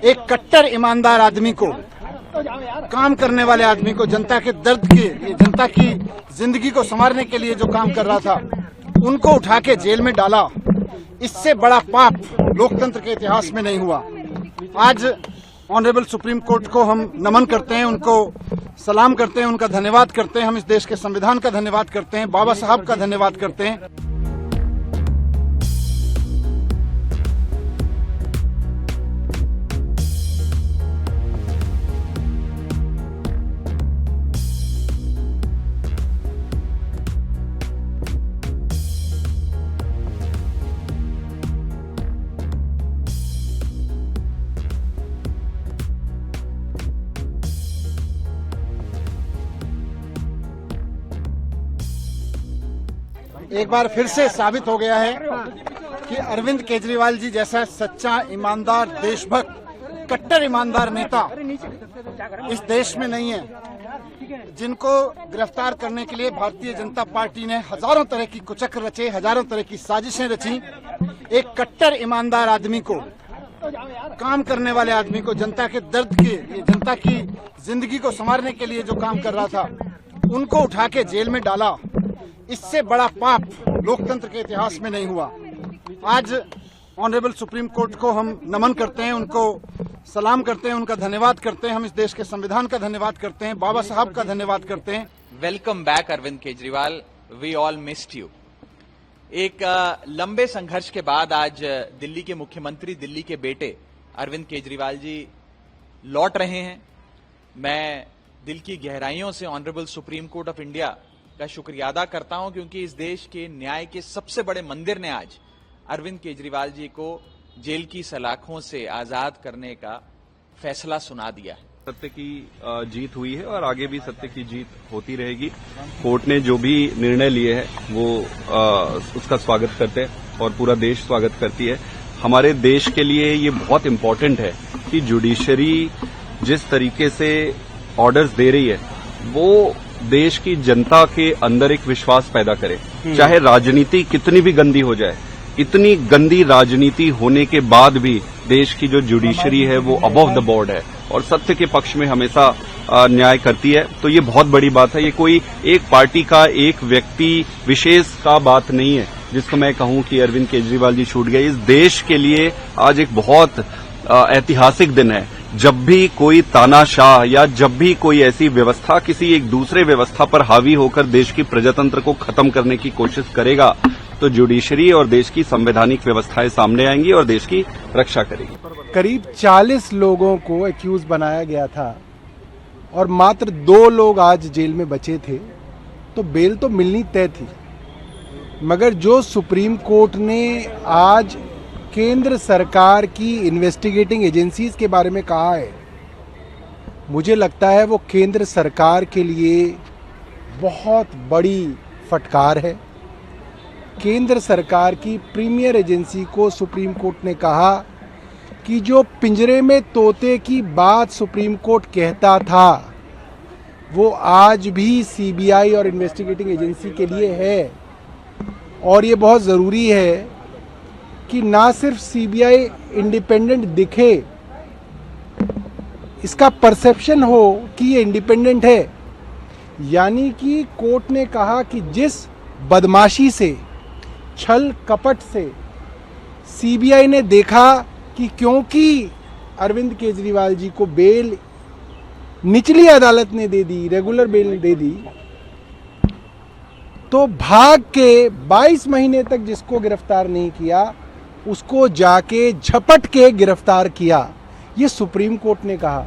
एक कट्टर ईमानदार आदमी को, काम करने वाले आदमी को, जनता के दर्द के, जनता की जिंदगी को संवारने के लिए जो काम कर रहा था, उनको उठा के जेल में डाला। इससे बड़ा पाप लोकतंत्र के इतिहास में नहीं हुआ। आज ऑनरेबल सुप्रीम कोर्ट को हम नमन करते हैं, उनको सलाम करते हैं, उनका धन्यवाद करते हैं। हम इस देश के संविधान का धन्यवाद करते हैं, बाबा साहब का धन्यवाद करते हैं। एक बार फिर से साबित हो गया है कि अरविंद केजरीवाल जी जैसा सच्चा, ईमानदार, देशभक्त, कट्टर ईमानदार नेता इस देश में नहीं है। जिनको गिरफ्तार करने के लिए भारतीय जनता पार्टी ने हजारों तरह की कुचक्र रचे, हजारों तरह की साजिशें रची। एक कट्टर ईमानदार आदमी को, काम करने वाले आदमी को, जनता के दर्द के, जनता की जिंदगी को संवारने के लिए जो काम कर रहा था, उनको उठा के जेल में डाला। इससे बड़ा पाप लोकतंत्र के इतिहास में नहीं हुआ। आज ऑनरेबल सुप्रीम कोर्ट को हम नमन करते हैं, उनको सलाम करते हैं, उनका धन्यवाद करते हैं। हम इस देश के संविधान का धन्यवाद करते हैं, बाबा साहब का धन्यवाद करते हैं। Welcome back Arvind Kejriwal, we all missed you. एक लंबे संघर्ष के बाद आज दिल्ली के मुख्यमंत्री, दिल्ली के बेटे अरविंद केजरीवाल जी लौट रहे हैं। मैं दिल की गहराइयों से honourable supreme court of India का शुक्रिया अदा करता हूं, क्योंकि इस देश के न्याय के सबसे बड़े मंदिर ने आज अरविंद केजरीवाल जी को जेल की सलाखों से आजाद करने का फैसला सुना दिया है। सत्य की जीत हुई है और आगे भी सत्य की जीत होती रहेगी। कोर्ट ने जो भी निर्णय लिए है वो उसका स्वागत करते हैं और पूरा देश स्वागत करती है। हमारे देश के लिए ये बहुत इम्पोर्टेंट है कि जुडिशरी जिस तरीके से ऑर्डर्स दे रही है वो देश की जनता के अंदर एक विश्वास पैदा करे। चाहे राजनीति कितनी भी गंदी हो जाए, इतनी गंदी राजनीति होने के बाद भी देश की जो जुडिशरी है वो अबव द बोर्ड है और सत्य के पक्ष में हमेशा न्याय करती है। तो ये बहुत बड़ी बात है। ये कोई एक पार्टी का, एक व्यक्ति विशेष का बात नहीं है जिसको मैं कहूं कि अरविंद केजरीवाल जी छूट गए। इस देश के लिए आज एक बहुत ऐतिहासिक दिन है। जब भी कोई तानाशाह या जब भी कोई ऐसी व्यवस्था किसी एक दूसरे व्यवस्था पर हावी होकर देश की प्रजातंत्र को खत्म करने की कोशिश करेगा तो जुडिशरी और देश की संवैधानिक व्यवस्थाएं सामने आएंगी और देश की रक्षा करेगी। करीब 40 लोगों को एक्यूज बनाया गया था और मात्र 2 लोग आज जेल में बचे थे, तो बेल तो मिलनी तय थी। मगर जो सुप्रीम कोर्ट ने आज केंद्र सरकार की इन्वेस्टिगेटिंग एजेंसीज के बारे में कहा है, मुझे लगता है वो केंद्र सरकार के लिए बहुत बड़ी फटकार है। केंद्र सरकार की प्रीमियर एजेंसी को सुप्रीम कोर्ट ने कहा कि जो पिंजरे में तोते की बात सुप्रीम कोर्ट कहता था वो आज भी सीबीआई और इन्वेस्टिगेटिंग एजेंसी के लिए है। और ये बहुत ज़रूरी है कि ना सिर्फ सीबीआई इंडिपेंडेंट दिखे, इसका परसेप्शन हो कि ये इंडिपेंडेंट है। यानी कि कोर्ट ने कहा कि जिस बदमाशी से, छल कपट से सीबीआई ने देखा कि क्योंकि अरविंद केजरीवाल जी को बेल निचली अदालत ने दे दी, रेगुलर बेल दे दी, तो भाग के 22 महीने तक जिसको गिरफ्तार नहीं किया उसको जाके झपट के गिरफ्तार किया। ये सुप्रीम कोर्ट ने कहा।